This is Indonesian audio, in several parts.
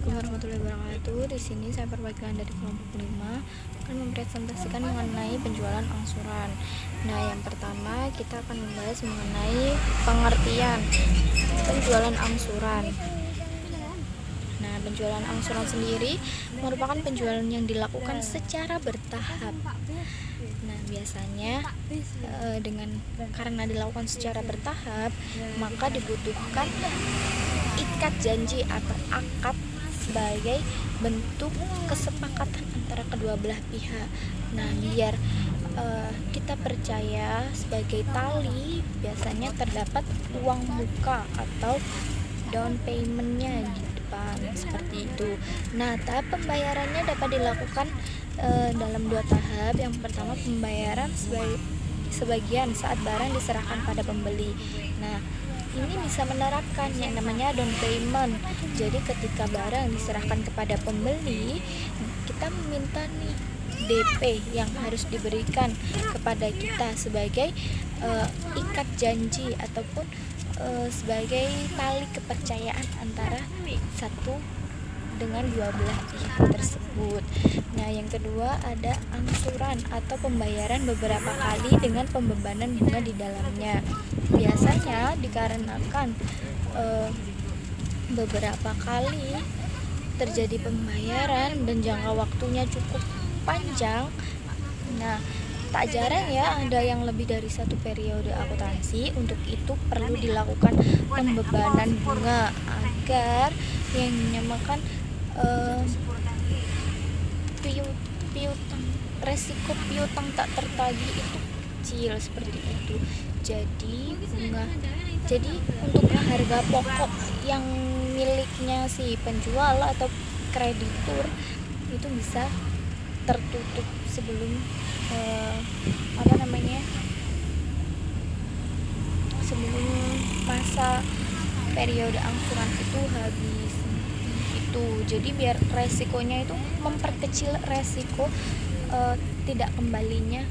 Assalamualaikum warahmatullahi wabarakatuh. Di sini saya perwakilan dari kelompok 5 akan mempresentasikan mengenai penjualan angsuran. Nah, yang pertama kita akan membahas mengenai pengertian penjualan angsuran. Nah, penjualan angsuran sendiri merupakan penjualan yang dilakukan secara bertahap. Nah, biasanya karena dilakukan secara bertahap, maka dibutuhkan ikat janji atau akad sebagai bentuk kesepakatan antara kedua belah pihak. Nah, biar kita percaya sebagai tali, biasanya terdapat uang muka atau down paymentnya di depan seperti itu. Nah, tahap pembayarannya dapat dilakukan dalam 2 tahap. Yang pertama, pembayaran sebagian saat barang diserahkan pada pembeli. Nah, ini bisa menerapkan yang namanya down payment. Jadi ketika barang diserahkan kepada pembeli, kita meminta nih DP yang harus diberikan kepada kita sebagai ikat janji ataupun sebagai tali kepercayaan antara satu dengan dua belah pihak tersebut. Nah, yang kedua ada angsuran atau pembayaran beberapa kali dengan pembebanan bunga di dalamnya. Biasanya dikarenakan beberapa kali terjadi pembayaran dan jangka waktunya cukup panjang. Nah, tak jarang ya ada yang lebih dari 1 periode akuntansi. Untuk itu perlu dilakukan pembebanan bunga agar yang dinamakan resiko piutang tak tertagih itu kecil seperti itu. Jadi untuk harga pokok yang miliknya si penjual atau kreditur itu bisa tertutup sebelum sebelum masa periode angsuran itu habis itu. Jadi biar resikonya itu memperkecil resiko tidak kembalinya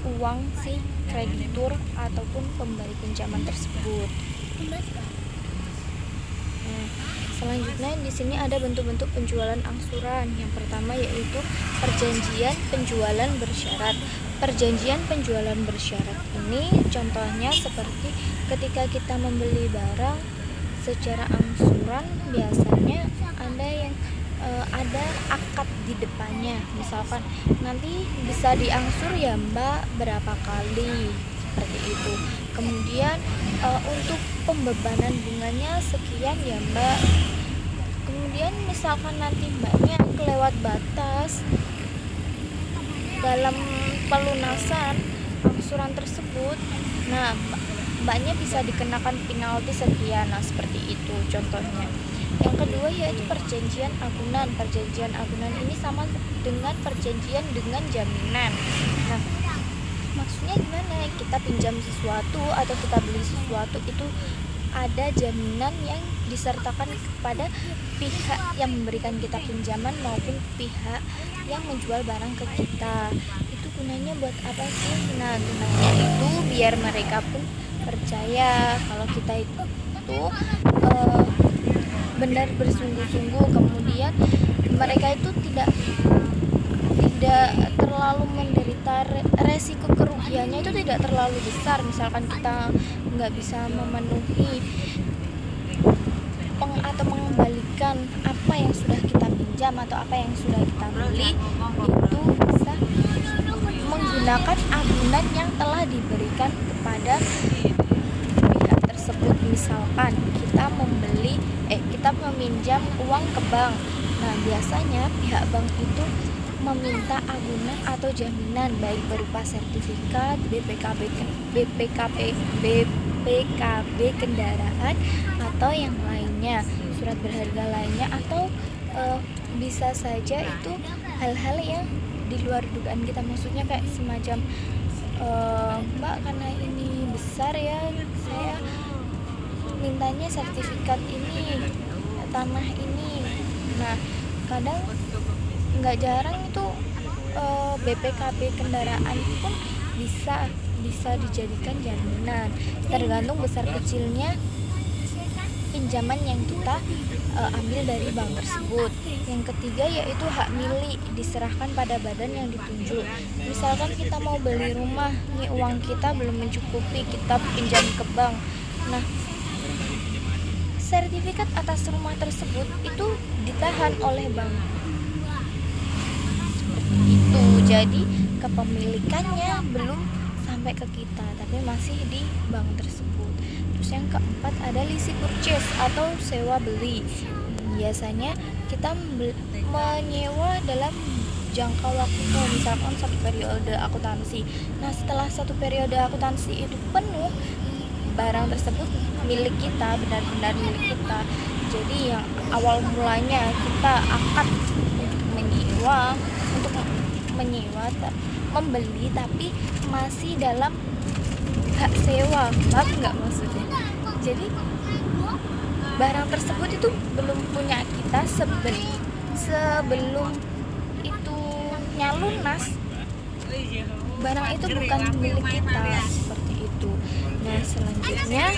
uang si kreditur ataupun pemberi pinjaman tersebut. Nah, selanjutnya di sini ada bentuk-bentuk penjualan angsuran. Yang pertama yaitu perjanjian penjualan bersyarat. Perjanjian penjualan bersyarat ini contohnya seperti ketika kita membeli barang secara angsuran, biasanya ada akad di depannya. Misalkan nanti bisa diangsur ya Mbak berapa kali seperti itu. Kemudian untuk pembebanan bunganya sekian ya Mbak. Kemudian misalkan nanti Mbaknya kelewat batas dalam pelunasan angsuran tersebut, nah Mbaknya bisa dikenakan penalti sekian. Nah, seperti itu contohnya. Yang kedua yaitu perjanjian agunan. Perjanjian agunan ini sama dengan perjanjian dengan jaminan. Nah, maksudnya gimana? Kita pinjam sesuatu atau kita beli sesuatu itu ada jaminan yang disertakan kepada pihak yang memberikan kita pinjaman maupun pihak yang menjual barang ke kita. Itu gunanya buat apa sih? Nah, gunanya itu biar mereka pun percaya kalau kita itu benar bersungguh-sungguh. Kemudian mereka itu tidak terlalu menderita resiko kerugiannya itu tidak terlalu besar. Misalkan kita nggak bisa memenuhi atau mengembalikan apa yang sudah kita pinjam atau apa yang sudah kita beli, itu bisa menggunakan agunan yang telah diberikan kepada pihak tersebut. Misalkan kita meminjam uang ke bank. Nah, biasanya pihak bank itu meminta agunan atau jaminan baik berupa sertifikat, BPKB kendaraan atau yang lainnya, surat berharga lainnya, atau bisa saja itu hal-hal yang di luar dugaan kita. Maksudnya kayak semacam Mbak, karena ini besar ya, saya mintanya sertifikat ini, tanah ini. Nah, kadang nggak jarang itu BPKB kendaraan pun bisa dijadikan jaminan, tergantung besar kecilnya pinjaman yang kita ambil dari bank tersebut. Yang ketiga yaitu hak milik, diserahkan pada badan yang ditunjuk. Misalkan kita mau beli rumah, nih uang kita belum mencukupi, kita pinjam ke bank. Nah, sertifikat atas rumah tersebut itu ditahan oleh bank. Seperti itu. Jadi kepemilikannya belum sampai ke kita, tapi masih di bank tersebut. Terus yang keempat ada lease purchase atau sewa beli. Biasanya kita menyewa dalam jangka waktu, misalkan satu periode akuntansi. Nah, setelah satu periode akuntansi itu penuh, barang tersebut milik kita, benar-benar milik kita. Jadi yang awal mulanya kita akad untuk menyewa, membeli, tapi masih dalam hak sewa, paham nggak maksudnya? Jadi barang tersebut itu belum punya kita sebelum itu lunas, barang itu bukan milik kita, seperti itu. Nah, selanjutnya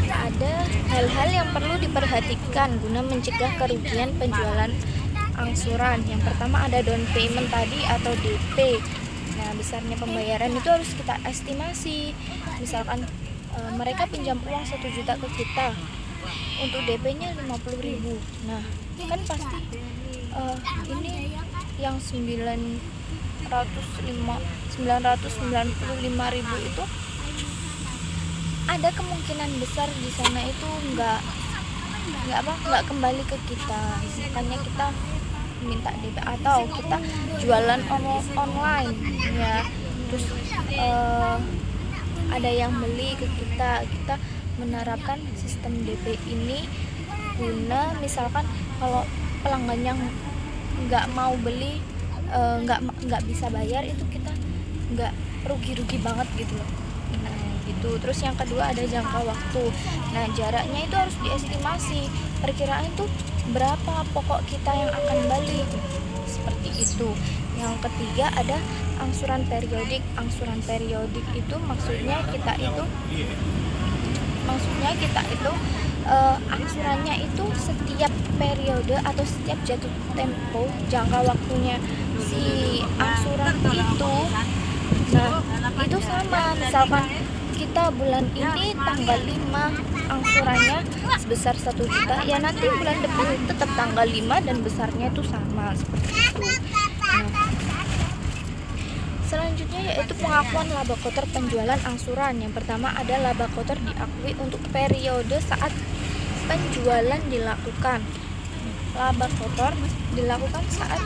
ada hal-hal yang perlu diperhatikan guna mencegah kerugian penjualan angsuran. Yang pertama ada down payment tadi atau DP. Nah, besarnya pembayaran itu harus kita estimasi. Misalkan mereka pinjam uang 1 juta ke kita, untuk DP-nya 50.000. Nah, kan pasti ini yang 995.000 itu ada kemungkinan besar di sana itu nggak kembali ke kita. Makanya kita minta DP atau kita jualan online ya. Terus ada yang beli ke kita menerapkan sistem DP ini guna misalkan kalau pelanggan yang nggak mau beli, nggak bisa bayar, itu kita nggak rugi banget gitu loh. Nah gitu. Terus yang kedua ada jangka waktu. Nah, jaraknya itu harus diestimasi, perkiraan itu berapa pokok kita yang akan balik, seperti itu. Yang ketiga ada angsuran periodik. Angsuran periodik itu maksudnya kita itu angsurannya itu setiap periode atau setiap jatuh tempo jangka waktunya si angsuran itu. Nah, itu sama, misalkan kita bulan ini tanggal 5 angsurannya sebesar 1 juta, ya nanti bulan depan tetap tanggal 5 dan besarnya itu sama, seperti itu. Nah, selanjutnya yaitu pengakuan laba kotor penjualan angsuran. Yang pertama ada laba kotor diakui untuk periode saat penjualan dilakukan. Laba kotor dilakukan saat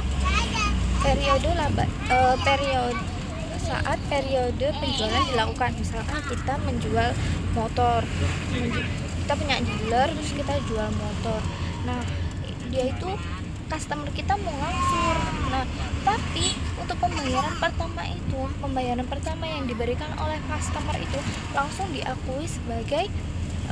periode penjualan dilakukan. Misalkan kita menjual motor, kita punya dealer, terus kita jual motor. Nah, dia itu customer kita mau ngangsur. Nah, tapi untuk pembayaran pertama yang diberikan oleh customer itu langsung diakui sebagai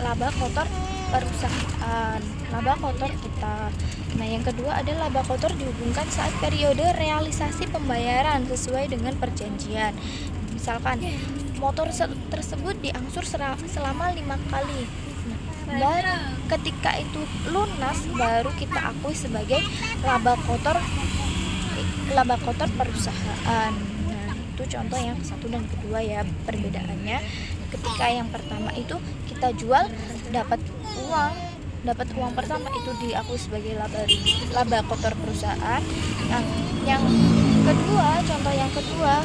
laba kotor perusahaan, laba kotor kita. Nah, yang kedua ada laba kotor dihubungkan saat periode realisasi pembayaran sesuai dengan perjanjian. Misalkan motor tersebut diangsur selama 5 kali. Nah, baru ketika itu lunas baru kita akui sebagai laba kotor perusahaan. Nah, itu contoh yang satu dan kedua ya perbedaannya. Ketika yang pertama itu kita jual dapat uang pertama itu diakui sebagai laba kotor perusahaan. Nah, yang kedua, contoh yang kedua,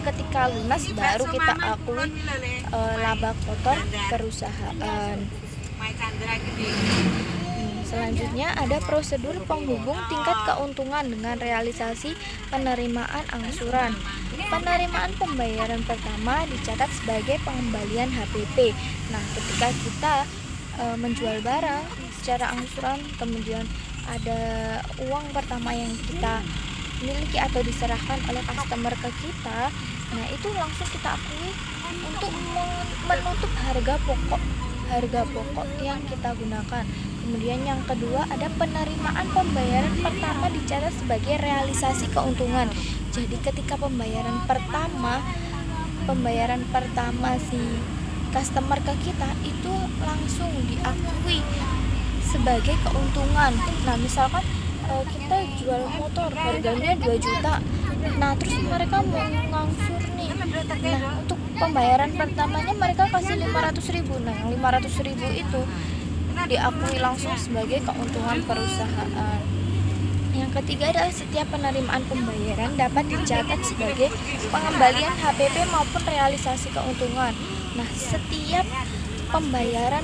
ketika lunas baru kita akui laba kotor perusahaan. Selanjutnya ada prosedur penghubung tingkat keuntungan dengan realisasi penerimaan angsuran. Penerimaan pembayaran pertama dicatat sebagai pengembalian HPP. Nah, ketika kita menjual barang secara angsuran, kemudian ada uang pertama yang kita miliki atau diserahkan oleh customer ke kita, nah itu langsung kita akui untuk menutup harga pokok yang kita gunakan. Kemudian yang kedua ada penerimaan pembayaran pertama dicatat sebagai realisasi keuntungan. Jadi ketika pembayaran pertama si customer ke kita itu langsung diakui sebagai keuntungan. Nah misalkan kita jual motor harganya 2 juta, nah terus mereka mau ngangsur nih, nah untuk pembayaran pertamanya mereka kasih 500.000. Nah yang 500.000 itu diakui langsung sebagai keuntungan perusahaan. Yang ketiga adalah setiap penerimaan pembayaran dapat dicatat sebagai pengembalian HPP maupun realisasi keuntungan. Nah, setiap pembayaran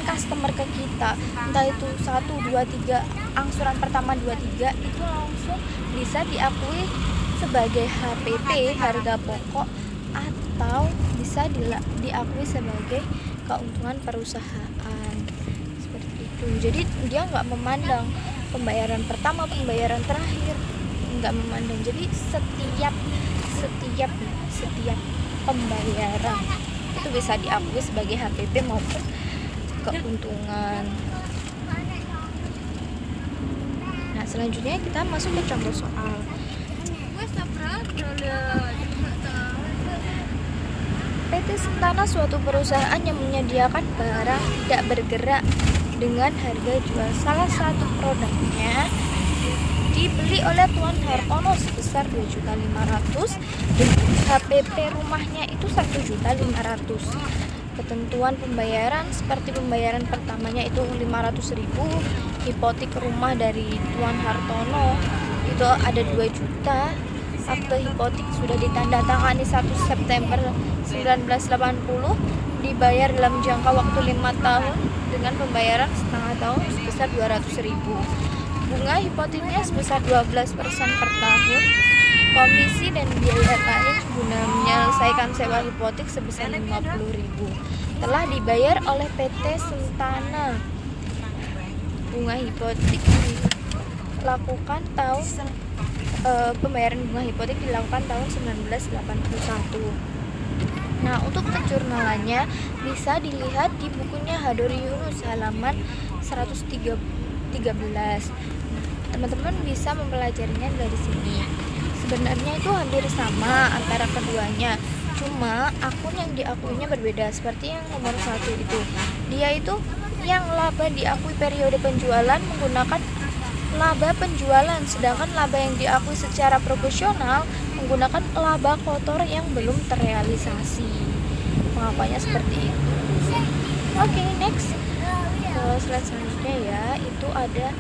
customer ke kita, entah itu 1, 2, 3, angsuran pertama 2, 3 itu langsung bisa diakui sebagai HPP, harga pokok, atau bisa diakui sebagai keuntungan perusahaan. Seperti itu. Jadi dia nggak memandang pembayaran pertama, pembayaran terakhir, nggak memandang. Jadi setiap pembayaran itu bisa diakui sebagai HPP maupun keuntungan. Nah selanjutnya kita masuk ke contoh soal. PT Sentana suatu perusahaan yang menyediakan barang tidak bergerak dengan harga jual. Salah satu produknya dibeli oleh Tuan Hartono sebesar 2.500.000 dan HPP rumahnya itu 1.500.000. Ketentuan pembayaran seperti pembayaran pertamanya itu 500.000, hipotek rumah dari Tuan Hartono itu ada 2 juta. Akte hipotek sudah ditandatangani 1 September 1980, dibayar dalam jangka waktu 5 tahun dengan pembayaran setengah tahun sebesar 200.000. Bunga hipoteknya sebesar 12% per tahun. Komisi dan biaya lain guna menyelesaikan sewa hipotek sebesar 50.000 telah dibayar oleh PT Sentana. Bunga hipotek dilakukan pembayaran bunga hipotek dilakukan tahun 1981. Nah, untuk penjurnalannya bisa dilihat di bukunya Hadori Yunus halaman 113. Teman-teman bisa mempelajarinya dari sini. Sebenarnya itu hampir sama antara keduanya, cuma akun yang diakuinya berbeda. Seperti yang nomor 1 itu, dia itu yang laba diakui periode penjualan menggunakan laba penjualan, sedangkan laba yang diakui secara proporsional menggunakan laba kotor yang belum terrealisasi. Mengapanya seperti itu? Oke, next. Slide selanjutnya ya, itu ada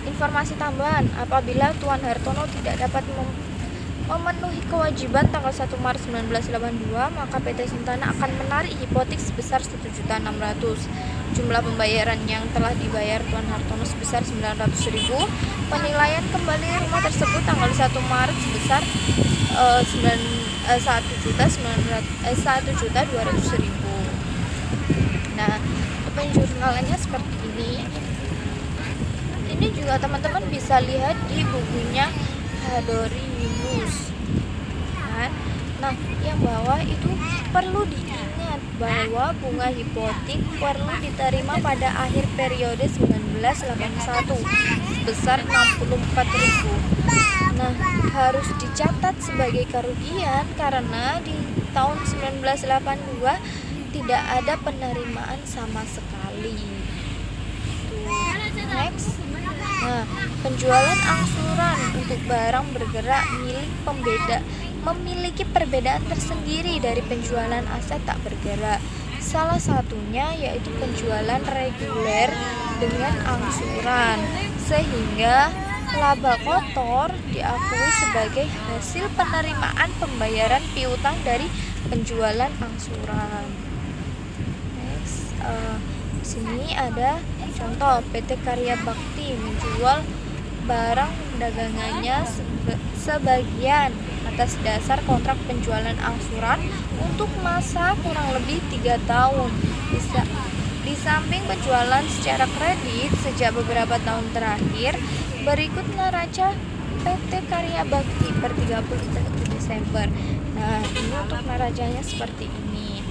informasi tambahan. Apabila Tuan Hartono tidak dapat memenuhi kewajiban tanggal 1 Maret 1982, maka PT Sentana akan menarik hipotek sebesar 1.600.000. Jumlah pembayaran yang telah dibayar Tuan Hartono sebesar 900.000. Penilaian kembali rumah tersebut tanggal 1 Maret sebesar 1.200.000. Nah, penjurnalannya seperti ini. Ini juga teman-teman bisa lihat di bukunya Hadori Yunus. Nah, yang bawah itu perlu diingat bahwa bunga hipotek perlu diterima pada akhir periode 1981 sebesar 64.000. Nah, harus dicatat sebagai kerugian karena di tahun 1982 tidak ada penerimaan sama sekali. Next. Nah, penjualan angsuran untuk barang bergerak memiliki perbedaan tersendiri dari penjualan aset tak bergerak. Salah satunya yaitu penjualan reguler dengan angsuran, sehingga laba kotor diakui sebagai hasil penerimaan pembayaran piutang dari penjualan angsuran. Next, sini ada contoh PT Karya Bakti menjual barang dagangannya sebagian atas dasar kontrak penjualan angsuran untuk masa kurang lebih 3 tahun. Di samping penjualan secara kredit sejak beberapa tahun terakhir, berikut neraca PT Karya Bakti per 31 Desember. Nah, ini untuk neracanya seperti ini.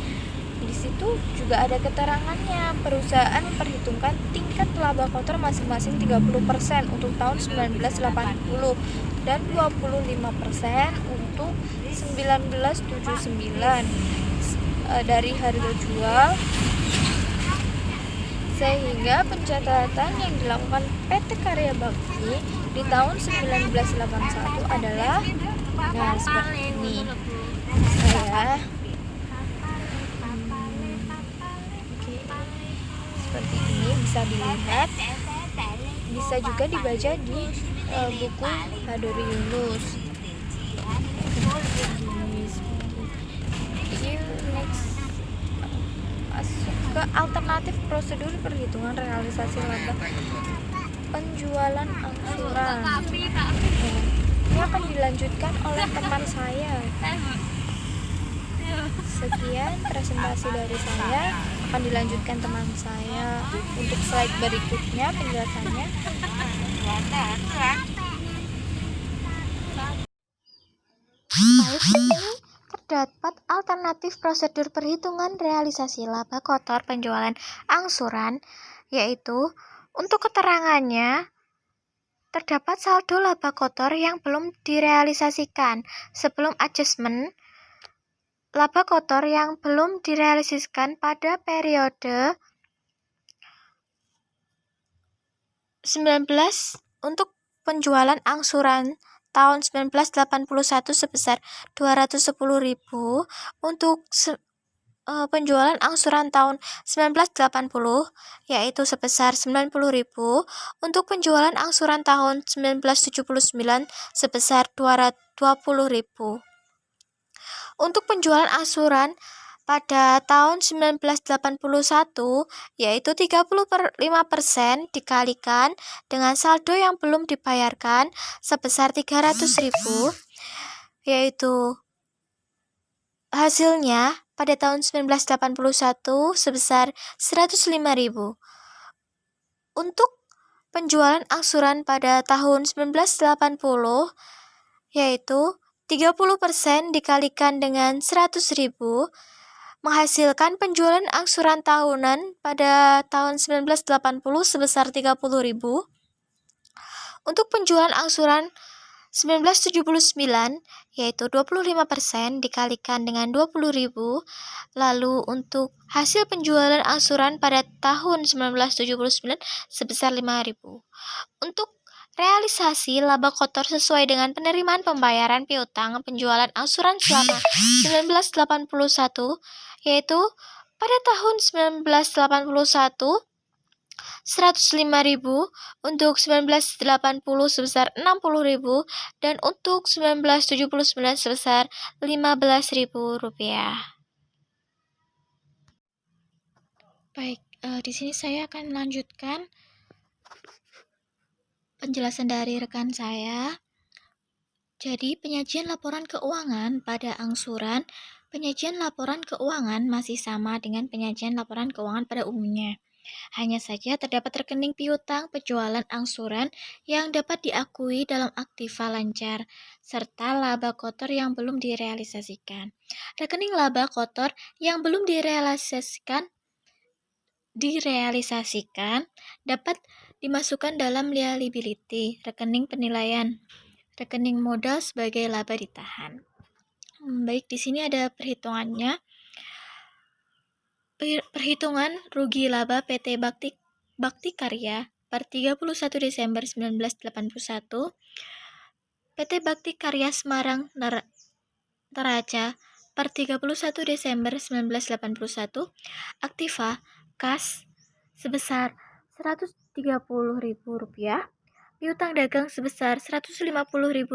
Di situ juga ada keterangannya. Perusahaan memperhitungkan tingkat laba kotor masing-masing 30% untuk tahun 1980 dan 25% untuk 1979. dari harga jual, sehingga pencatatan yang dilakukan PT Karya Bakti di tahun 1981 adalah seperti ini. Saya seperti ini bisa dilihat, bisa juga dibaca di buku Hadori Yunus. Next, masuk ke alternatif prosedur perhitungan realisasi laba penjualan angsuran. Ini akan dilanjutkan oleh teman saya. Sekian presentasi dari saya, akan dilanjutkan teman saya untuk slide berikutnya penjelasannya. Baik, di sini terdapat alternatif prosedur perhitungan realisasi laba kotor penjualan angsuran, yaitu untuk keterangannya terdapat saldo laba kotor yang belum direalisasikan sebelum adjustment. Laba kotor yang belum direalisasikan pada periode 19 untuk penjualan angsuran tahun 1981 sebesar 210.000, untuk penjualan angsuran tahun 1980 yaitu sebesar 90.000, untuk penjualan angsuran tahun 1979 sebesar 220.000. Untuk penjualan angsuran pada tahun 1981 yaitu 35% dikalikan dengan saldo yang belum dibayarkan sebesar 300.000, yaitu hasilnya pada tahun 1981 sebesar 105.000. Untuk penjualan angsuran pada tahun 1980 yaitu 30% dikalikan dengan 100.000 menghasilkan penjualan angsuran tahunan pada tahun 1980 sebesar 30.000. Untuk penjualan angsuran 1979 yaitu 25% dikalikan dengan 20.000. Lalu untuk hasil penjualan angsuran pada tahun 1979 sebesar 5.000. Untuk realisasi laba kotor sesuai dengan penerimaan pembayaran piutang penjualan angsuran selama 1981 yaitu pada tahun 1981 105.000, untuk 1980 sebesar 60.000, dan untuk 1979 sebesar 15.000 rupiah. Baik, di sini saya akan melanjutkan penjelasan dari rekan saya. Jadi, penyajian laporan keuangan pada angsuran, penyajian laporan keuangan masih sama dengan penyajian laporan keuangan pada umumnya. Hanya saja terdapat rekening piutang penjualan angsuran yang dapat diakui dalam aktiva lancar, serta laba kotor yang belum direalisasikan. Rekening laba kotor yang belum direalisasikan dapat dimasukkan dalam liability, rekening penilaian, rekening modal sebagai laba ditahan. Baik, di sini ada perhitungannya. Perhitungan rugi laba PT Bakti Karya per 31 Desember 1981. PT Bakti Karya Semarang Neraca per 31 Desember 1981. Aktiva kas sebesar Rp130.000, piutang dagang sebesar Rp150.000,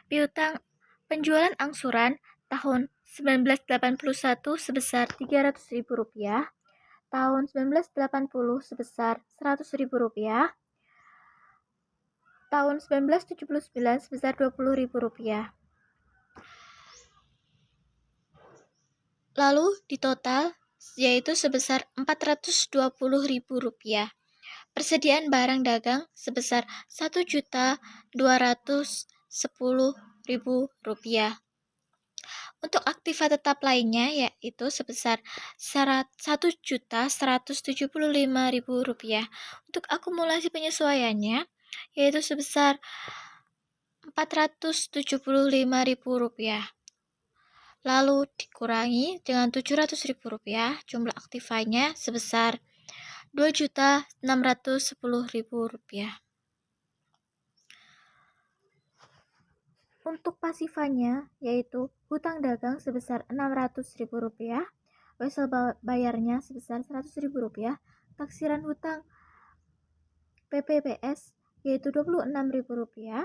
piutang penjualan angsuran tahun 1981 sebesar Rp300.000, tahun 1980 sebesar Rp100.000, tahun 1979 sebesar Rp20.000. Lalu di total yaitu sebesar Rp420.000. Persediaan barang dagang sebesar Rp1.210.000. Untuk aktiva tetap lainnya yaitu sebesar Rp1.175.000. Untuk akumulasi penyesuaiannya yaitu sebesar Rp475.000. lalu dikurangi dengan Rp700.000, jumlah aktifanya sebesar Rp2.610.000. Untuk pasifanya, yaitu hutang dagang sebesar Rp600.000, wesel bayarnya sebesar Rp100.000, taksiran hutang PPPS yaitu Rp26.000.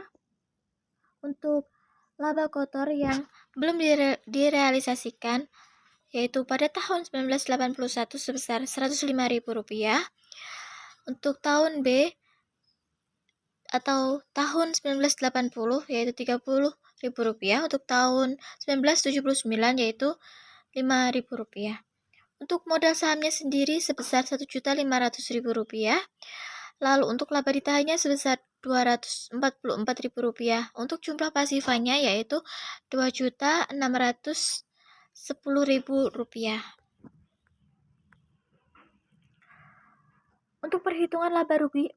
Untuk laba kotor yang belum direalisasikan yaitu pada tahun 1981 sebesar Rp105.000. Untuk tahun B atau tahun 1980 yaitu Rp30.000. Untuk tahun 1979 yaitu Rp5.000. Untuk modal sahamnya sendiri sebesar Rp1.500.000. Lalu untuk laba ditahannya sebesar Rp244.000. Untuk jumlah pasifanya yaitu Rp2.610.000. Untuk perhitungan laba rugi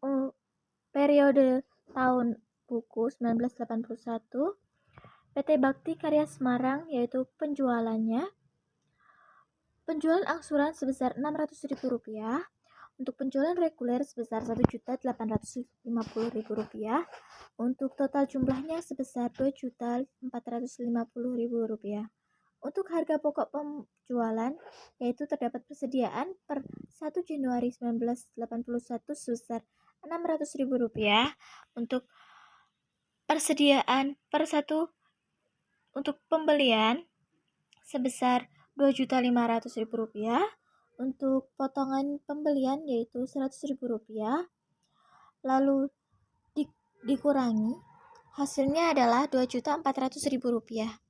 periode tahun buku 1981, PT Bakti Karya Semarang yaitu penjualan angsuran sebesar Rp600.000, untuk penjualan reguler sebesar Rp1.850.000, untuk total jumlahnya sebesar Rp2.450.000. Untuk harga pokok penjualan yaitu terdapat persediaan per 1 Januari 1981 sebesar Rp600.000, untuk persediaan per 1 untuk pembelian sebesar Rp2.500.000, untuk potongan pembelian yaitu Rp100.000, lalu dikurangi hasilnya adalah Rp2.400.000.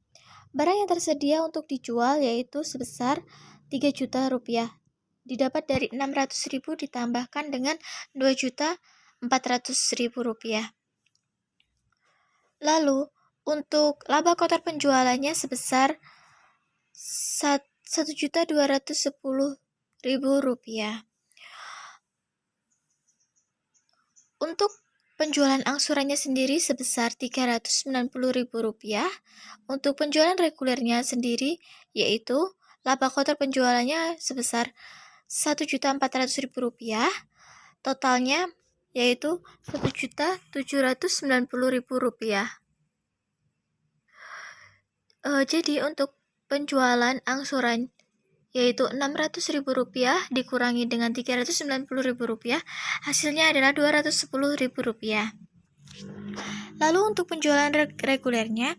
Barang yang tersedia untuk dijual yaitu sebesar Rp3 juta, didapat dari Rp600.000 ditambahkan dengan Rp2.400.000. Lalu untuk laba kotor penjualannya sebesar Rp1.210.000. Untuk penjualan angsurannya sendiri sebesar Rp390.000. Untuk penjualan regulernya sendiri yaitu laba kotor penjualannya sebesar Rp1.400.000. Totalnya yaitu Rp1.790.000. Jadi untuk penjualan angsuran yaitu Rp600.000 dikurangi dengan Rp390.000, hasilnya adalah Rp210.000. Lalu untuk penjualan regulernya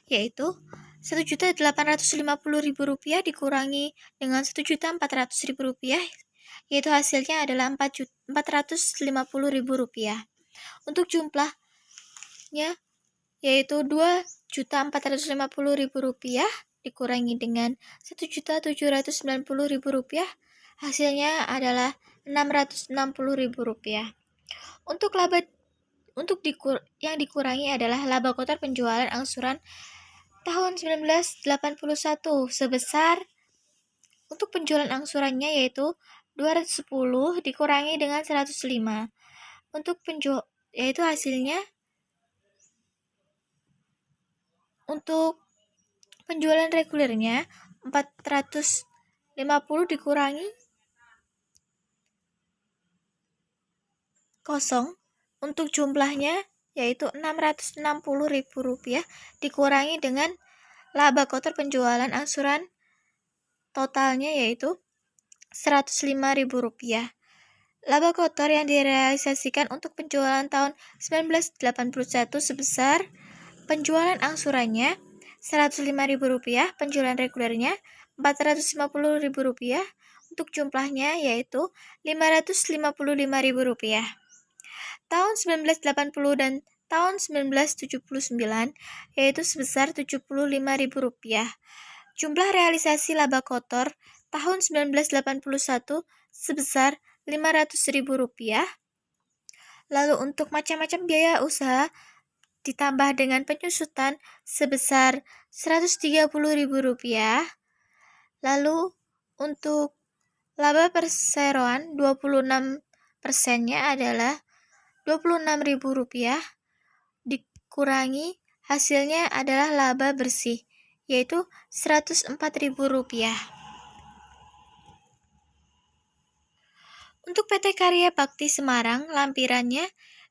yaitu Rp1.850.000 dikurangi dengan Rp1.400.000, yaitu hasilnya adalah Rp450.000. Untuk jumlahnya yaitu Rp2.450.000 dikurangi dengan Rp1.790.000, hasilnya adalah Rp660.000. Untuk laba yang dikurangi adalah laba kotor penjualan angsuran tahun 1981 sebesar, untuk penjualan angsurannya yaitu 210 dikurangi dengan 105. Untuk yaitu hasilnya untuk penjualan regulernya 450 dikurangi 0. Untuk jumlahnya yaitu Rp660.000 dikurangi dengan laba kotor penjualan angsuran totalnya yaitu Rp105.000. Laba kotor yang direalisasikan untuk penjualan tahun 1981 sebesar penjualan angsurannya Rp105.000, penjualan regulernya Rp450.000, untuk jumlahnya yaitu Rp555.000. Tahun 1980 dan tahun 1979 yaitu sebesar Rp75.000. Jumlah realisasi laba kotor tahun 1981 sebesar Rp500.000. Lalu untuk macam-macam biaya usaha ditambah dengan penyusutan sebesar Rp130.000. Lalu untuk laba perseroan 26%-nya adalah Rp26.000, dikurangi hasilnya adalah laba bersih yaitu Rp104.000. Untuk PT Karya Bakti Semarang, lampirannya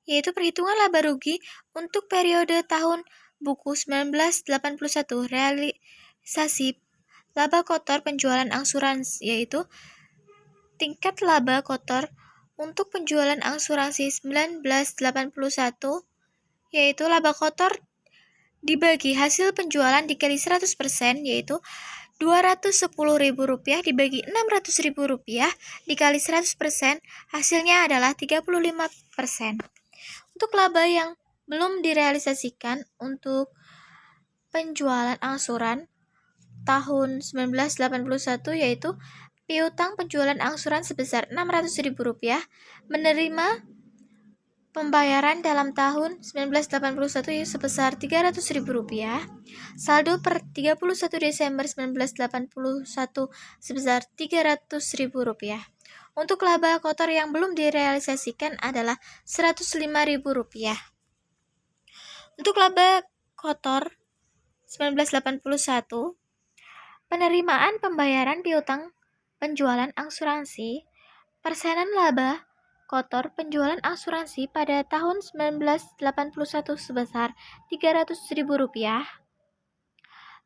yaitu perhitungan laba rugi untuk periode tahun buku 1981, realisasi laba kotor penjualan angsuransi, yaitu tingkat laba kotor untuk penjualan angsuransi 1981, yaitu laba kotor dibagi hasil penjualan dikali 100%, yaitu Rp210.000 dibagi Rp600.000 dikali 100%, hasilnya adalah 35%. Untuk laba yang belum direalisasikan untuk penjualan angsuran tahun 1981, yaitu piutang penjualan angsuran sebesar Rp600.000, menerima pembayaran dalam tahun 1981 sebesar Rp300.000, saldo per 31 Desember 1981 sebesar Rp300.000. Untuk laba kotor yang belum direalisasikan adalah Rp105.000. Untuk laba kotor 1981, penerimaan pembayaran piutang penjualan asuransi, persenan laba kotor penjualan asuransi pada tahun 1981 sebesar Rp300.000.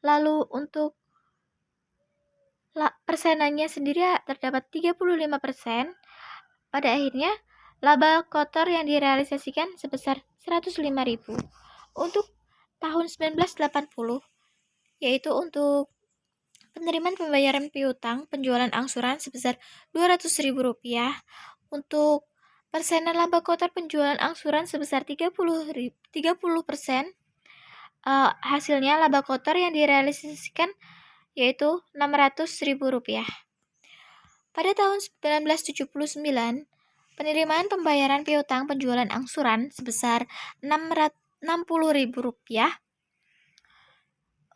Lalu untuk persenannya sendiri terdapat 35%. Pada akhirnya, laba kotor yang direalisasikan sebesar Rp105.000. Untuk tahun 1980, yaitu untuk penerimaan pembayaran piutang penjualan angsuran sebesar Rp200.000. Untuk persenan laba kotor penjualan angsuran sebesar 30%. Hasilnya laba kotor yang direalisasikan yaitu Rp600.000. Pada tahun 1979, penerimaan pembayaran piutang penjualan angsuran sebesar Rp60.000.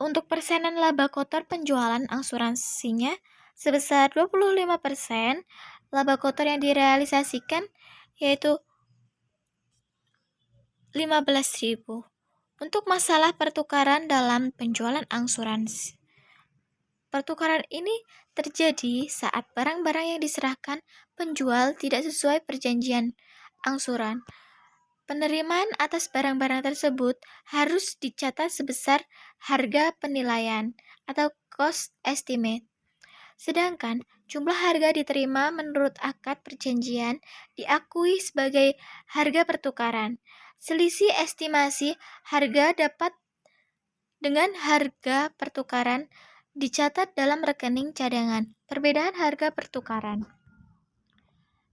Untuk persenan laba kotor penjualan asuransinya sebesar 25%, laba kotor yang direalisasikan yaitu Rp15.000. Untuk masalah pertukaran dalam penjualan angsuransi. Pertukaran ini terjadi saat barang-barang yang diserahkan penjual tidak sesuai perjanjian angsuran. Penerimaan atas barang-barang tersebut harus dicatat sebesar harga penilaian atau cost estimate. Sedangkan jumlah harga diterima menurut akad perjanjian diakui sebagai harga pertukaran. Selisih estimasi harga dapat dengan harga pertukaran dicatat dalam rekening cadangan perbedaan harga pertukaran.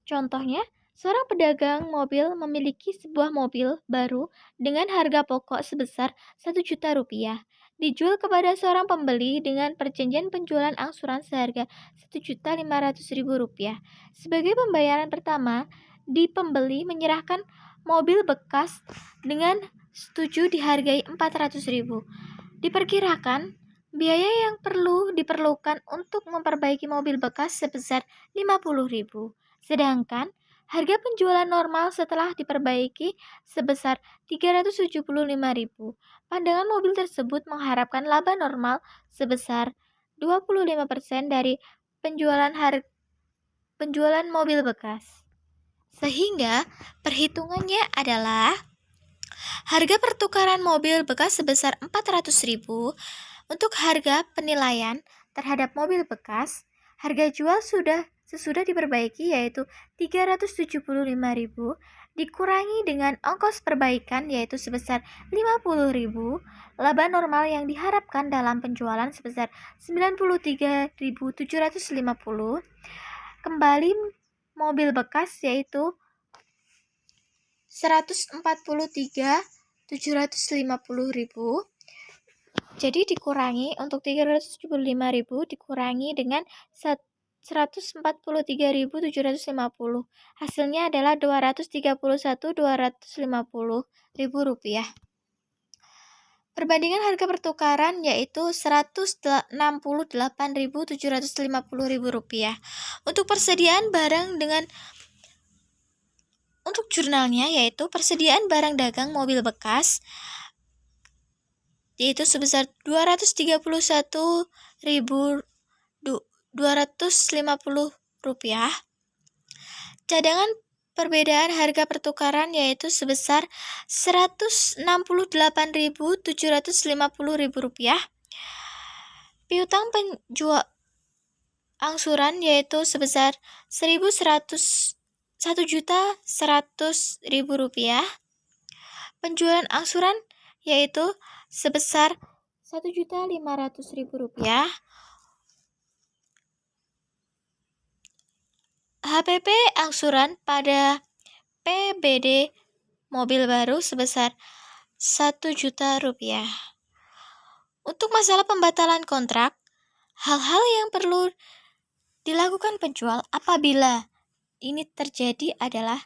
Contohnya, seorang pedagang mobil memiliki sebuah mobil baru dengan harga pokok sebesar Rp1.000.000, dijual kepada seorang pembeli dengan perjanjian penjualan angsuran seharga Rp1.500.000. Sebagai pembayaran pertama, pembeli menyerahkan mobil bekas dengan setuju dihargai Rp400.000. Diperkirakan biaya yang diperlukan untuk memperbaiki mobil bekas sebesar Rp50.000. Sedangkan harga penjualan normal setelah diperbaiki sebesar Rp375.000. Pandangan mobil tersebut mengharapkan laba normal sebesar 25% dari penjualan mobil bekas. Sehingga perhitungannya adalah harga pertukaran mobil bekas sebesar Rp400.000. Untuk harga penilaian terhadap mobil bekas, harga jual sesudah diperbaiki yaitu Rp375.000 dikurangi dengan ongkos perbaikan yaitu sebesar Rp50.000. Laba normal yang diharapkan dalam penjualan sebesar Rp93.750. Kembali mobil bekas yaitu Rp143.750.000. Jadi dikurangi untuk Rp375.000 dikurangi dengan Rp143.750. Hasilnya adalah Rp231.250.000. Perbandingan harga pertukaran yaitu Rp168.750.000. Untuk persediaan barang untuk jurnalnya yaitu persediaan barang dagang mobil bekas, yaitu sebesar Rp231.250. Cadangan perbedaan harga pertukaran yaitu sebesar Rp168.750. Piutang penjual angsuran yaitu sebesar Rp1.100.000. Penjualan angsuran yaitu sebesar Rp1.500.000. HPP angsuran pada PBD mobil baru sebesar Rp1.000.000. Untuk masalah pembatalan kontrak, hal-hal yang perlu dilakukan penjual apabila ini terjadi adalah: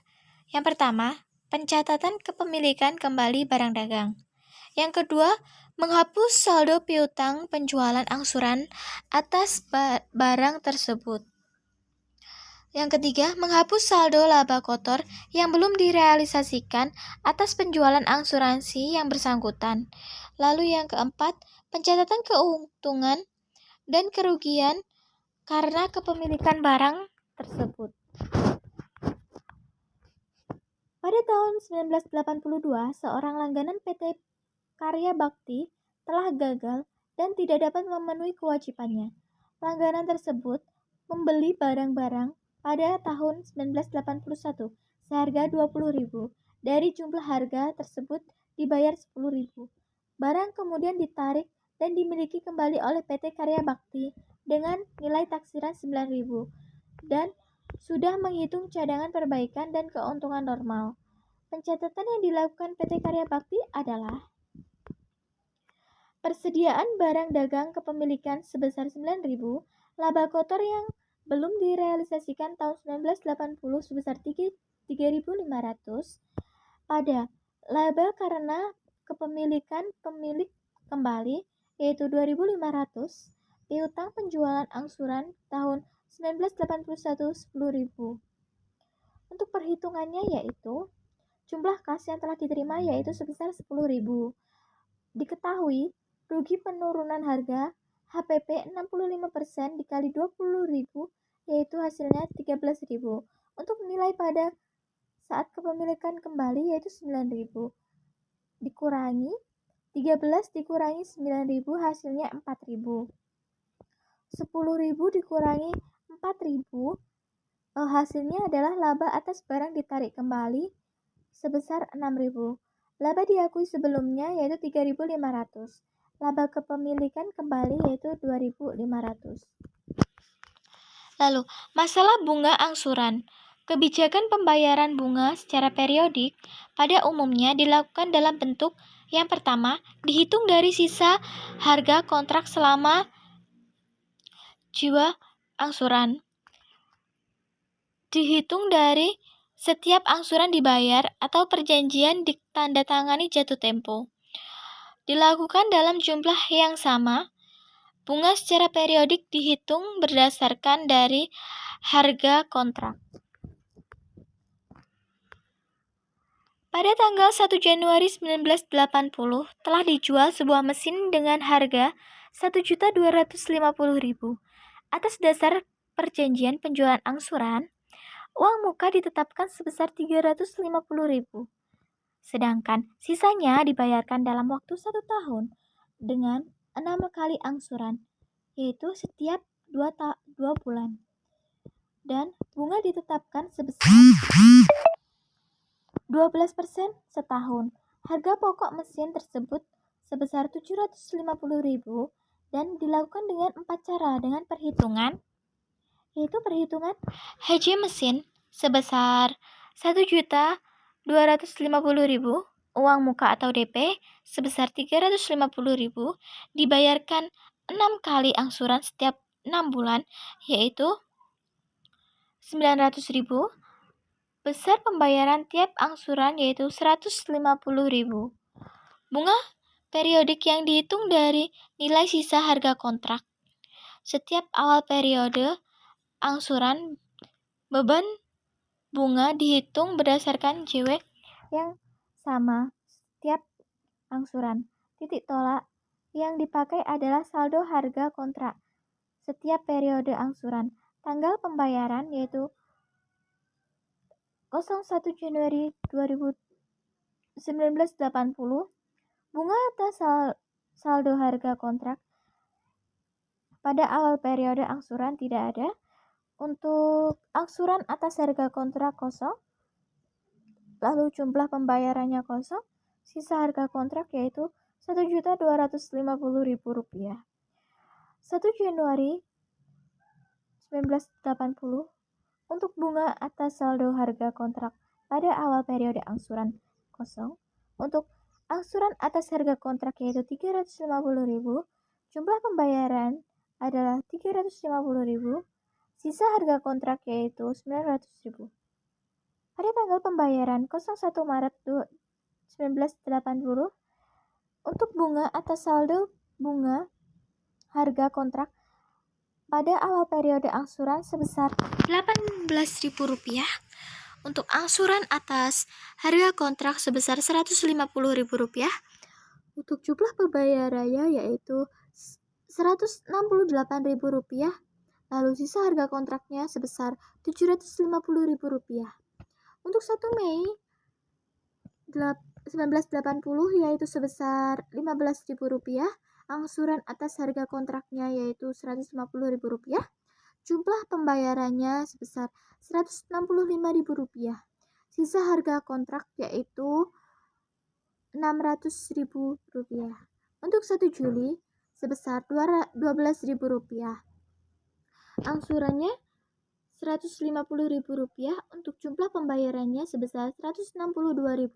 yang pertama, pencatatan kepemilikan kembali barang dagang. Yang kedua, menghapus saldo piutang penjualan angsuran atas barang tersebut. Yang ketiga, menghapus saldo laba kotor yang belum direalisasikan atas penjualan asuransi yang bersangkutan. Lalu yang keempat, pencatatan keuntungan dan kerugian karena kepemilikan barang tersebut. Pada tahun 1982, seorang langganan PT Karya Bakti telah gagal dan tidak dapat memenuhi kewajibannya. Langganan tersebut membeli barang-barang pada tahun 1981 seharga Rp20.000. Dari jumlah harga tersebut dibayar Rp10.000. Barang kemudian ditarik dan dimiliki kembali oleh PT Karya Bakti dengan nilai taksiran Rp9.000 dan sudah menghitung cadangan perbaikan dan keuntungan normal. Pencatatan yang dilakukan PT Karya Bakti adalah: persediaan barang dagang kepemilikan sebesar Rp9.000, laba kotor yang belum direalisasikan tahun 1980 sebesar Rp3.500, pada laba karena kepemilikan pemilik kembali yaitu Rp2.500, piutang penjualan angsuran tahun 1981 Rp10.000. Untuk perhitungannya yaitu jumlah kas yang telah diterima yaitu sebesar Rp10.000. Diketahui rugi penurunan harga HPP 65% dikali Rp20.000 yaitu hasilnya Rp13.000. Untuk nilai pada saat kepemilikan kembali yaitu Rp9.000. Dikurangi 13 dikurangi Rp9.000 hasilnya Rp4.000. Rp10.000 dikurangi Rp4.000 hasilnya adalah laba atas barang ditarik kembali sebesar Rp6.000. Laba diakui sebelumnya yaitu Rp3.500. Laba kepemilikan kembali yaitu Rp2.500. Lalu, masalah bunga angsuran. Kebijakan pembayaran bunga secara periodik pada umumnya dilakukan dalam bentuk: yang pertama, dihitung dari sisa harga kontrak selama jiwa angsuran. Dihitung dari setiap angsuran dibayar atau perjanjian ditandatangani jatuh tempo. Dilakukan dalam jumlah yang sama. Bunga secara periodik dihitung berdasarkan dari harga kontrak. Pada tanggal 1 Januari 1980 telah dijual sebuah mesin dengan harga Rp1.250.000. Atas dasar perjanjian penjualan angsuran, uang muka ditetapkan sebesar Rp350.000. Sedangkan sisanya dibayarkan dalam waktu 1 tahun dengan 6 kali angsuran, yaitu setiap 2 bulan. Dan bunga ditetapkan sebesar 12% setahun. Harga pokok mesin tersebut sebesar Rp750.000 dan dilakukan dengan 4 cara dengan perhitungan, yaitu perhitungan HJ mesin sebesar Rp1.250.000, uang muka atau DP sebesar Rp350.000, dibayarkan 6 kali angsuran setiap 6 bulan, yaitu Rp900.000. Besar pembayaran tiap angsuran yaitu Rp150.000. Bunga periodik yang dihitung dari nilai sisa harga kontrak. Setiap awal periode angsuran, beban bunga dihitung berdasarkan JW yang sama setiap angsuran. Titik tolak yang dipakai adalah saldo harga kontrak setiap periode angsuran. Tanggal pembayaran yaitu 01 Januari 1980. Bunga atas saldo harga kontrak pada awal periode angsuran tidak ada. Untuk angsuran atas harga kontrak kosong, lalu jumlah pembayarannya kosong, sisa harga kontrak yaitu Rp1.250.000. 1 Januari 1980. Untuk bunga atas saldo harga kontrak pada awal periode angsuran kosong. Untuk angsuran atas harga kontrak yaitu Rp350.000. Jumlah pembayaran adalah Rp350.000. Sisa harga kontrak yaitu Rp900.000. Pada tanggal pembayaran 01 Maret 1980, untuk bunga atas saldo bunga harga kontrak pada awal periode angsuran sebesar Rp18.000. Untuk angsuran atas harga kontrak sebesar Rp150.000. Untuk jumlah pembayarannya yaitu Rp168.000. Lalu sisa harga kontraknya sebesar Rp750.000. Untuk 1 Mei 1980 yaitu sebesar Rp15.000. Angsuran atas harga kontraknya yaitu Rp150.000. Jumlah pembayarannya sebesar Rp165.000. Sisa harga kontrak yaitu Rp600.000. Untuk 1 Juli sebesar Rp12.000. Angsurannya Rp150.000. Untuk jumlah pembayarannya sebesar Rp162.000.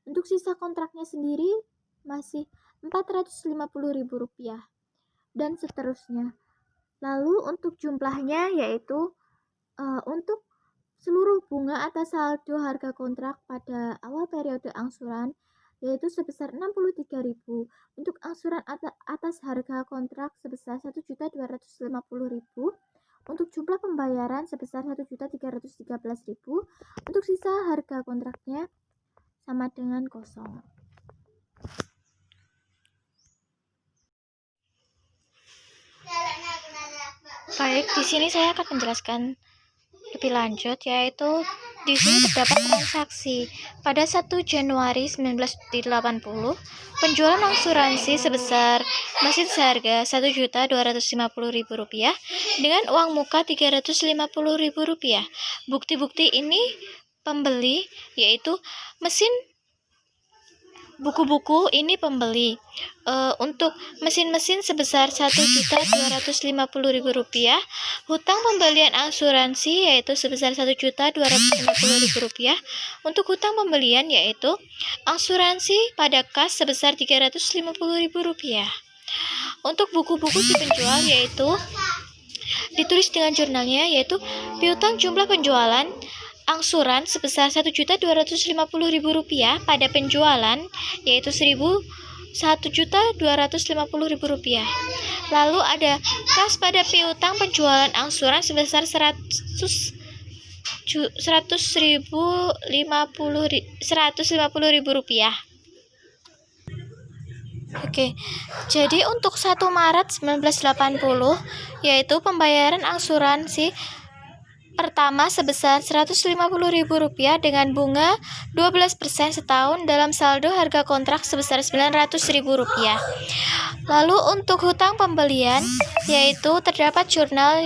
Untuk sisa kontraknya sendiri masih Rp450.000 dan seterusnya. Lalu untuk jumlahnya yaitu untuk seluruh bunga atas saldo harga kontrak pada awal periode angsuran yaitu sebesar Rp63.000. Untuk angsuran atas harga kontrak sebesar Rp1.250.000. Untuk jumlah pembayaran sebesar Rp1.313.000. Untuk sisa harga kontraknya sama dengan kosong. Baik, di sini saya akan menjelaskan lebih lanjut, yaitu di sini terdapat transaksi. Pada 1 Januari 1980, penjualan asuransi sebesar masih seharga Rp1.250.000 dengan uang muka Rp350.000. Bukti-bukti ini pembeli yaitu mesin buku-buku ini pembeli. Untuk mesin-mesin sebesar Rp1.250.000. Hutang pembelian asuransi yaitu sebesar Rp1.250.000. Untuk hutang pembelian yaitu asuransi pada kas sebesar Rp350.000. Untuk buku-buku si penjual yaitu ditulis dengan jurnalnya yaitu piutang jumlah penjualan angsuran sebesar Rp1.250.000 pada penjualan yaitu Rp1.250.000. Lalu ada kas pada piutang penjualan angsuran sebesar Rp150.000. Oke, jadi untuk 1 Maret 1980 yaitu pembayaran angsuransi pertama sebesar Rp150.000 dengan bunga 12% setahun dalam saldo harga kontrak sebesar Rp900.000. Lalu untuk hutang pembelian yaitu terdapat jurnal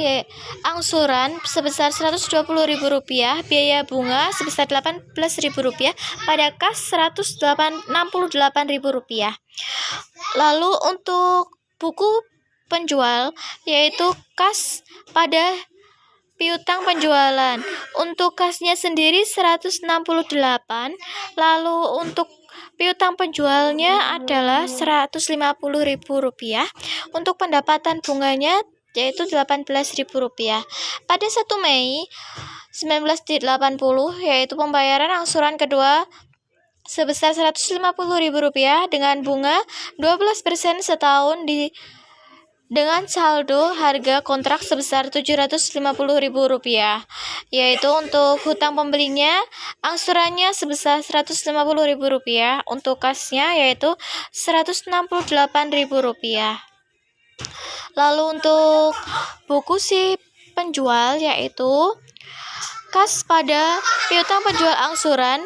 angsuran sebesar Rp120.000, biaya bunga sebesar Rp18.000 pada kas Rp168.000. Lalu untuk buku penjual yaitu kas pada piutang penjualan. Untuk kasnya sendiri 168. Lalu untuk piutang penjualnya adalah Rp150.000. Untuk pendapatan bunganya yaitu Rp18.000. Pada 1 Mei 1980 yaitu pembayaran angsuran kedua sebesar Rp150.000 dengan bunga 12% setahun dengan saldo harga kontrak sebesar Rp750.000, yaitu untuk hutang pembelinya angsurannya sebesar Rp150.000, untuk kasnya yaitu Rp168.000. Lalu untuk buku si penjual yaitu kas pada piutang penjual angsuran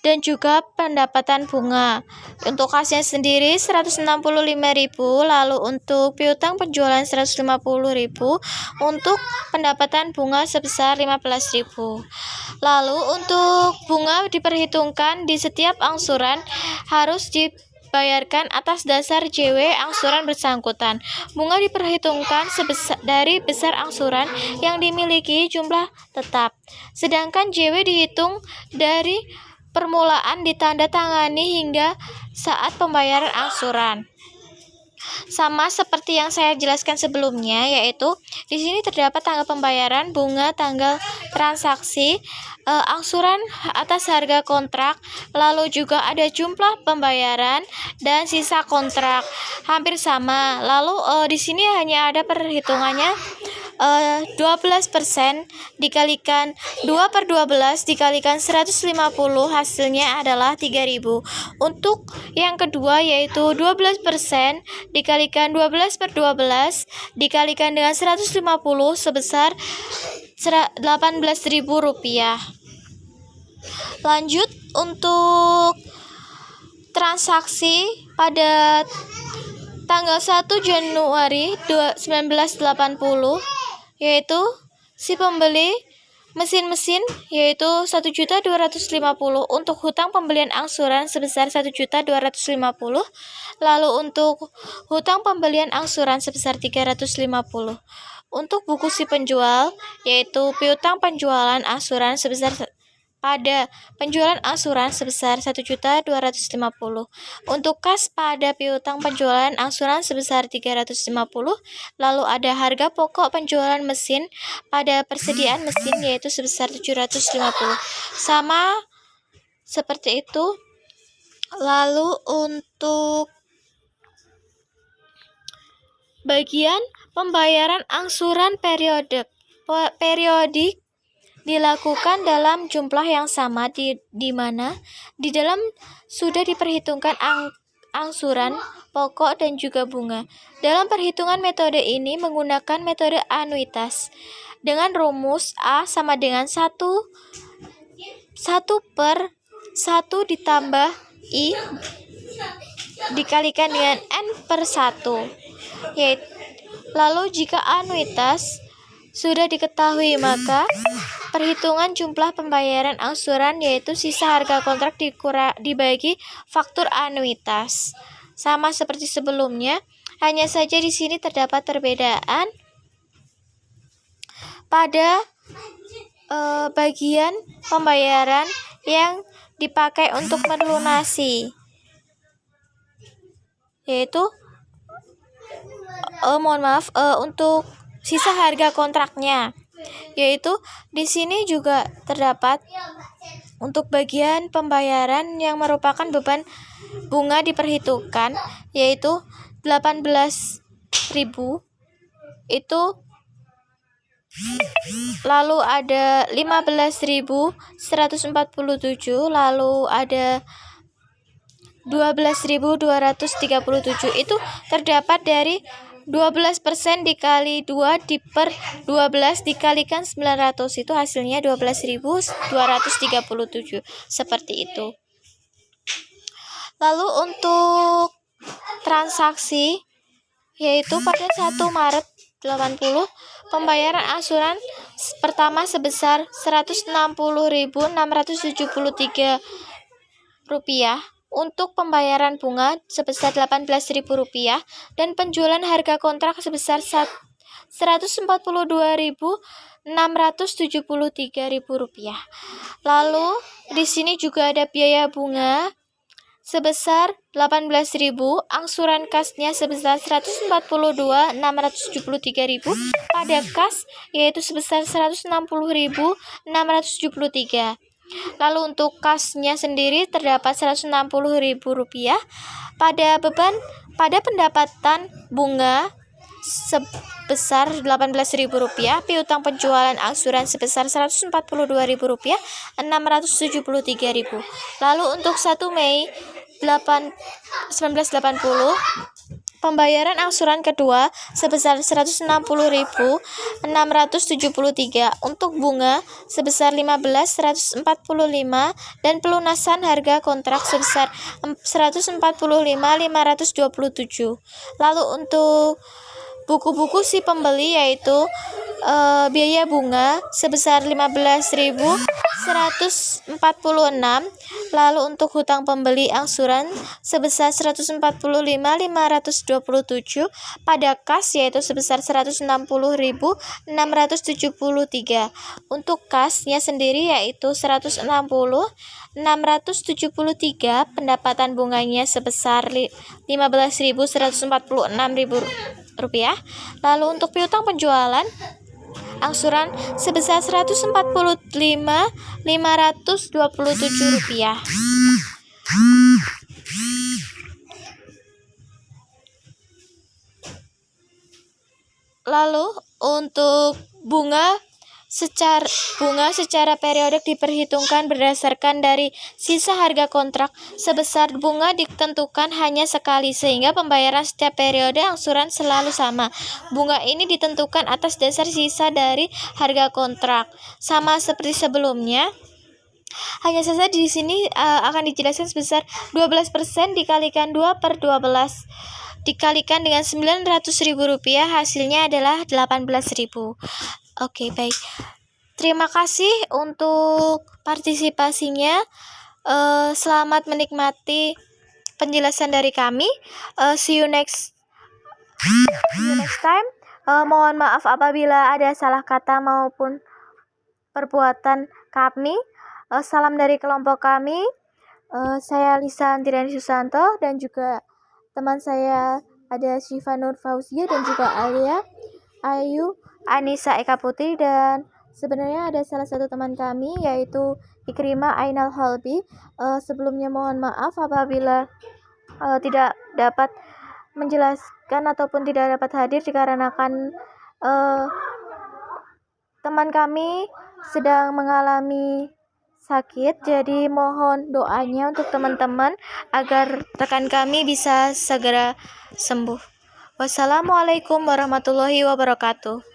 dan juga pendapatan bunga. Untuk kasnya sendiri Rp165.000, lalu untuk piutang penjualan Rp150.000, untuk pendapatan bunga sebesar Rp15.000. Lalu untuk bunga diperhitungkan di setiap angsuran harus dibayarkan atas dasar JW angsuran bersangkutan. Bunga diperhitungkan dari besar angsuran yang dimiliki jumlah tetap, sedangkan JW dihitung dari permulaan ditandatangani hingga saat pembayaran angsuran. Sama seperti yang saya jelaskan sebelumnya, yaitu di sini terdapat tanggal pembayaran, bunga, tanggal transaksi, angsuran atas harga kontrak, lalu juga ada jumlah pembayaran dan sisa kontrak. Hampir sama. Lalu di sini hanya ada perhitungannya 12% dikalikan 2/12 dikalikan 150, hasilnya adalah 3.000. Untuk yang kedua yaitu 12% dikalikan 12/12 dikalikan dengan 150 sebesar Rp18.000. Lanjut untuk transaksi pada tanggal 1 Januari 1980, yaitu si pembeli mesin-mesin yaitu 1.250.000 untuk hutang pembelian angsuran sebesar 1.250.000. Lalu untuk hutang pembelian angsuran sebesar 350. Untuk buku si penjual yaitu piutang penjualan angsuran sebesar pada penjualan angsuran sebesar 1.250. Untuk kas pada piutang penjualan angsuran sebesar 350. Lalu ada harga pokok penjualan mesin pada persediaan mesin yaitu sebesar 750. Sama seperti itu. Lalu untuk bagian pembayaran angsuran periodik dilakukan dalam jumlah yang sama di mana di dalam sudah diperhitungkan angsuran, pokok dan juga bunga. Dalam perhitungan metode ini menggunakan metode anuitas dengan rumus A sama dengan 1/1 ditambah I dikalikan dengan N/1. Lalu jika anuitas sudah diketahui, maka perhitungan jumlah pembayaran angsuran yaitu sisa harga kontrak dibagi faktur anuitas. Sama seperti sebelumnya, hanya saja di sini terdapat perbedaan pada bagian pembayaran yang dipakai untuk melunasi, yaitu untuk sisa harga kontraknya, yaitu di sini juga terdapat untuk bagian pembayaran yang merupakan beban bunga diperhitungkan yaitu 18.000 itu, lalu ada 15.147, lalu ada 12.237. Itu terdapat dari 12% dikali 2 per 12 dikalikan 900, itu hasilnya 12.237. Seperti itu. Lalu untuk transaksi yaitu pada 1 Maret 80 pembayaran angsuran pertama sebesar Rp160.673, untuk pembayaran bunga sebesar Rp18.000 dan penjualan harga kontrak sebesar Rp142.673. Lalu di sini juga ada biaya bunga sebesar Rp18.000, angsuran kasnya sebesar Rp142.673 pada kas yaitu sebesar Rp160.673. Lalu untuk kasnya sendiri terdapat Rp160.000 pada pendapatan bunga sebesar Rp18.000, piutang penjualan angsuran sebesar Rp142.000, Rp673.000. Lalu untuk 1 Mei 1980, pembayaran angsuran kedua sebesar Rp160.673 untuk bunga sebesar Rp15.145 dan pelunasan harga kontrak sebesar Rp145.527. Lalu untuk buku-buku si pembeli yaitu biaya bunga sebesar Rp15.146. Lalu untuk hutang pembeli angsuran sebesar Rp145.527 pada kas yaitu sebesar Rp160.673. Untuk kasnya sendiri yaitu Rp160.673, pendapatan bunganya sebesar Rp15.146.000. Lalu untuk piutang penjualan angsuran sebesar Rp145.527. Lalu untuk bunga secara periodik diperhitungkan berdasarkan dari sisa harga kontrak. Sebesar bunga ditentukan hanya sekali sehingga pembayaran setiap periode angsuran selalu sama. Bunga ini ditentukan atas dasar sisa dari harga kontrak. Sama seperti sebelumnya. Hanya saja di sini akan dijelaskan sebesar 12% dikalikan 2/12 dikalikan dengan Rp900.000, hasilnya adalah Rp18.000. Oke, baik. Terima kasih untuk partisipasinya. Selamat menikmati penjelasan dari kami. See you next time. Mohon maaf apabila ada salah kata maupun perbuatan kami. Salam dari kelompok kami. Saya Lisa Antirani Susanto dan juga teman saya ada Syifa Nur Fauzia dan juga Alia Ayu Anissa Eka Putri, dan sebenarnya ada salah satu teman kami yaitu Ikrimah Ainal Halbi. Sebelumnya mohon maaf apabila tidak dapat menjelaskan ataupun tidak dapat hadir dikarenakan teman kami sedang mengalami sakit. Jadi mohon doanya untuk teman-teman agar rekan kami bisa segera sembuh. Wassalamualaikum warahmatullahi wabarakatuh.